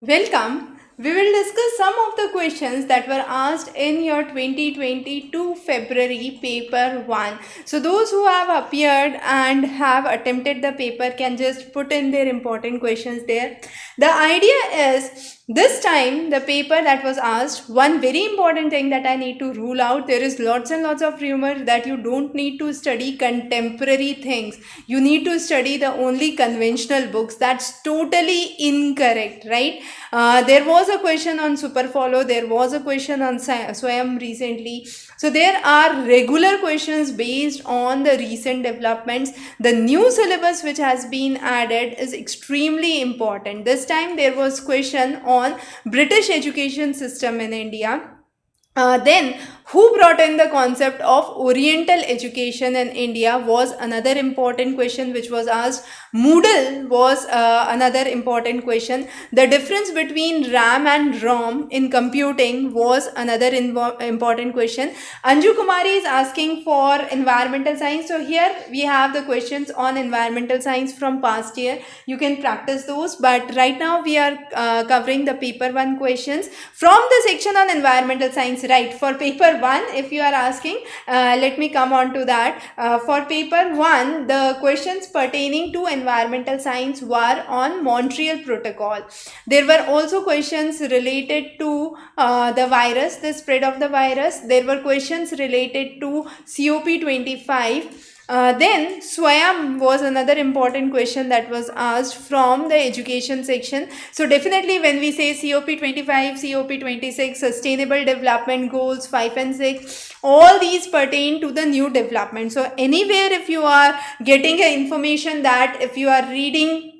Welcome. We will discuss some of the questions that were asked in your 2022 February paper 1. So those who have appeared and have attempted the paper can just put in their important questions there. The idea is this time the paper that was asked, one very important thing that I need to rule out, there is lots and lots of rumors that you don't need to study contemporary things. You need to study the only conventional books. That's totally incorrect, right? There was a question on Superfollow, there was a question on Swayam recently. So there are regular questions based on the recent developments. The new syllabus which has been added is extremely important. This time there was question on British education system in India. Then who brought in the concept of Oriental education in India was another important question which was asked. Moodle was another important question. The difference between RAM and ROM in computing was another important question. Anju Kumari is asking for environmental science. So here we have the questions on environmental science from past year. You can practice those, but right now we are covering the paper 1 questions from the section on environmental science. Right, for paper 1, if you are asking, let me come on to that. For paper 1, the questions pertaining to environmental science were on Montreal Protocol. There were also questions related to the virus, the spread of the virus. There were questions related to COP25. Then Swayam was another important question that was asked from the education section. So definitely when we say COP25, COP26, Sustainable Development Goals 5 and 6, all these pertain to the new development. So anywhere if you are getting information that if you are reading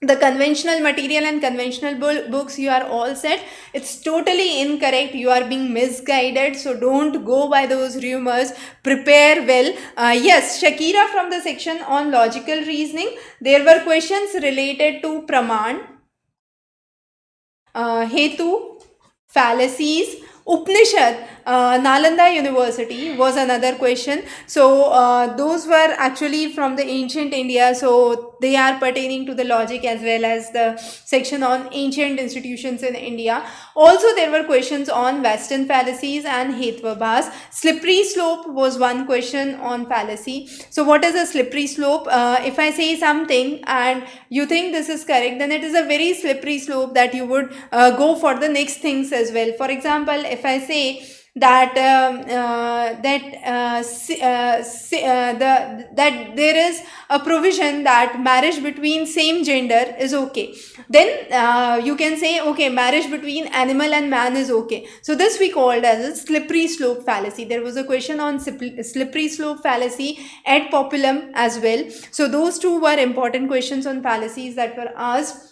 the conventional material and conventional books, you are all set, it's totally incorrect. You are being misguided, so don't go by those rumors. Prepare well. Yes, Shakira from the section on logical reasoning, there were questions related to Praman, Hetu, fallacies, Upanishad, Nalanda University was another question. So those were actually from the ancient India, so they are pertaining to the logic as well as the section on ancient institutions in India. Also there were questions on Western fallacies and Hetvabhas. Slippery slope was one question on fallacy. So what is a slippery slope? If I say something and you think this is correct, then it is a very slippery slope that you would go for the next things as well. For example, if I say that that there is a provision that marriage between same gender is okay, then you can say okay, marriage between animal and man is okay. So this we called as a slippery slope fallacy. There was a question on slippery slope fallacy at Populum as well. So those two were important questions on fallacies that were asked.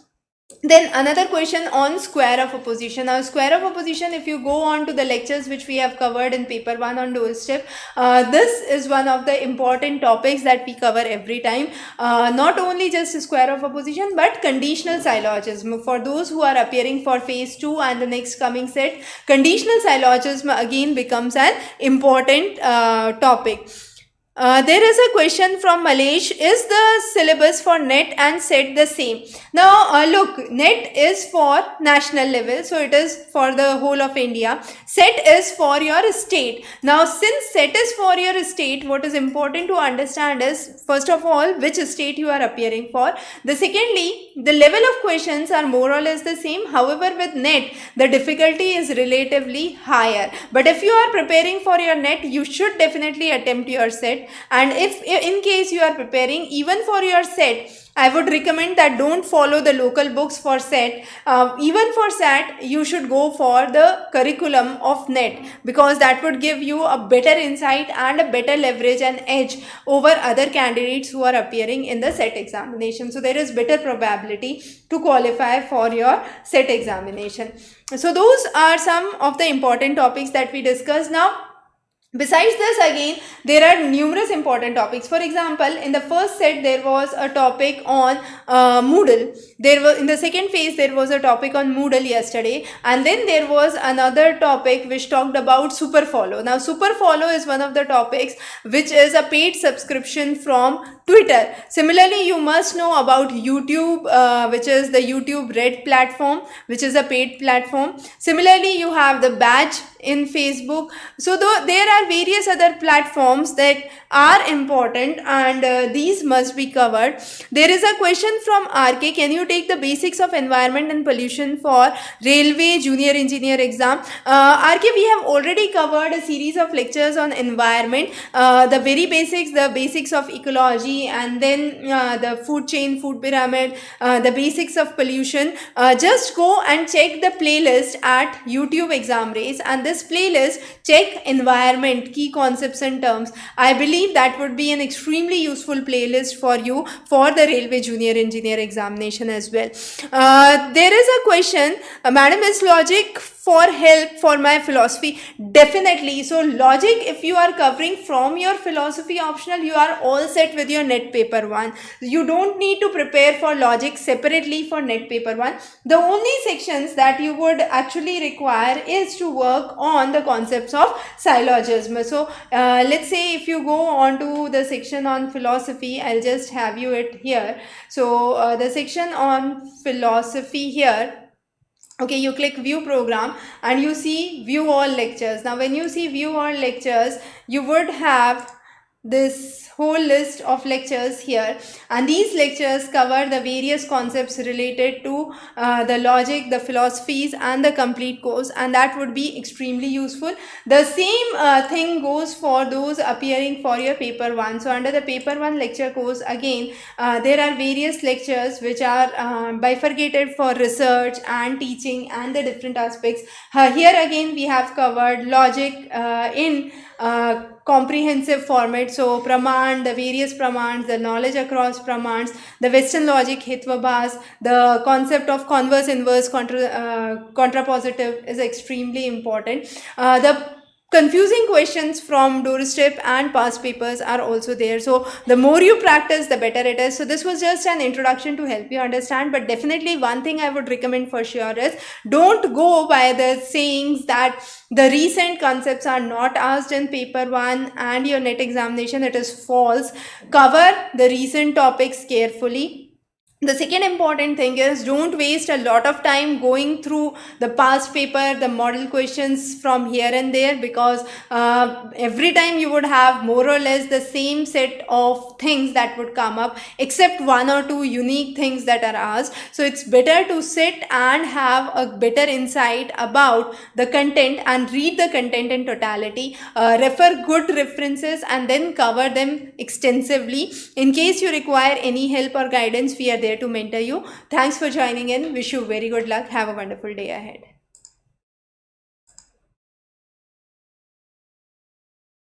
Then another question on square of opposition. Now square of opposition, if you go on to the lectures which we have covered in paper 1 on doorstep, this is one of the important topics that we cover every time. Not only just square of opposition but conditional syllogism. For those who are appearing for phase 2 and the next coming set, conditional syllogism again becomes an important topic. There is a question from Malesh. Is the syllabus for NET and SET the same? Now look, NET is for national level, so it is for the whole of India. SET is for your state. Now since SET is for your state, what is important to understand is first of all which state you are appearing for. The secondly, the level of questions are more or less the same. However, with NET the difficulty is relatively higher. But if you are preparing for your NET, you should definitely attempt your SET. And if in case you are preparing even for your SET, I would recommend that don't follow the local books for SET. Even for SET, you should go for the curriculum of NET, because that would give you a better insight and a better leverage and edge over other candidates who are appearing in the SET examination. So there is better probability to qualify for your SET examination. So those are some of the important topics that we discussed. Now Besides this, again, there are numerous important topics. For example, in the first set, there was a topic on Moodle. There was, in the second phase, there was a topic on Moodle yesterday, and then there was another topic which talked about Super Follow. Now, Super Follow is one of the topics which is a paid subscription from Twitter. Similarly, you must know about YouTube, which is the YouTube Red platform, which is a paid platform. Similarly, you have the badge in Facebook. So there are various other platforms that are important, and these must be covered. There is a question from RK: can you take the basics of environment and pollution for railway junior engineer exam? RK, we have already covered a series of lectures on environment, the very basics, the basics of ecology, and then the food chain, food pyramid, the basics of pollution. Just go and check the playlist at YouTube Examrace, and this playlist, check environment, key concepts and terms. I believe that would be an extremely useful playlist for you for the railway junior engineer examination as well. There is a question, madam, is logic for help for my philosophy? Definitely. So logic, if you are covering from your philosophy optional, you are all set with your net paper 1. You don't need to prepare for logic separately for net paper 1. The only sections that you would actually require is to work on the concepts of syllogism. So let's say if you go on to the section on philosophy, I'll just have you it here. So the section on philosophy here, okay, you click view program and you see view all lectures. Now when you see view all lectures, you would have this whole list of lectures here, and these lectures cover the various concepts related to the logic, the philosophies, and the complete course, and that would be extremely useful. The same thing goes for those appearing for your paper 1. So under the paper 1 lecture course, again there are various lectures which are bifurcated for research and teaching and the different aspects. Here again we have covered logic in comprehensive format. So praman, the various pramans, the knowledge across pramans, the western logic, hitvabhas, the concept of converse, inverse, contrapositive is extremely important. The confusing questions from doorstep and past papers are also there. So the more you practice, the better it is. So this was just an introduction to help you understand, but definitely one thing I would recommend for sure is don't go by the sayings that the recent concepts are not asked in paper 1 and your net examination. It is false. Cover the recent topics carefully. The second important thing is don't waste a lot of time going through the past paper, the model questions from here and there, because every time you would have more or less the same set of things that would come up, except 1 or 2 unique things that are asked. So it's better to sit and have a better insight about the content and read the content in totality, refer good references, and then cover them extensively. In case you require any help or guidance, we are there to mentor you. Thanks for joining in. Wish you very good luck. Have a wonderful day ahead.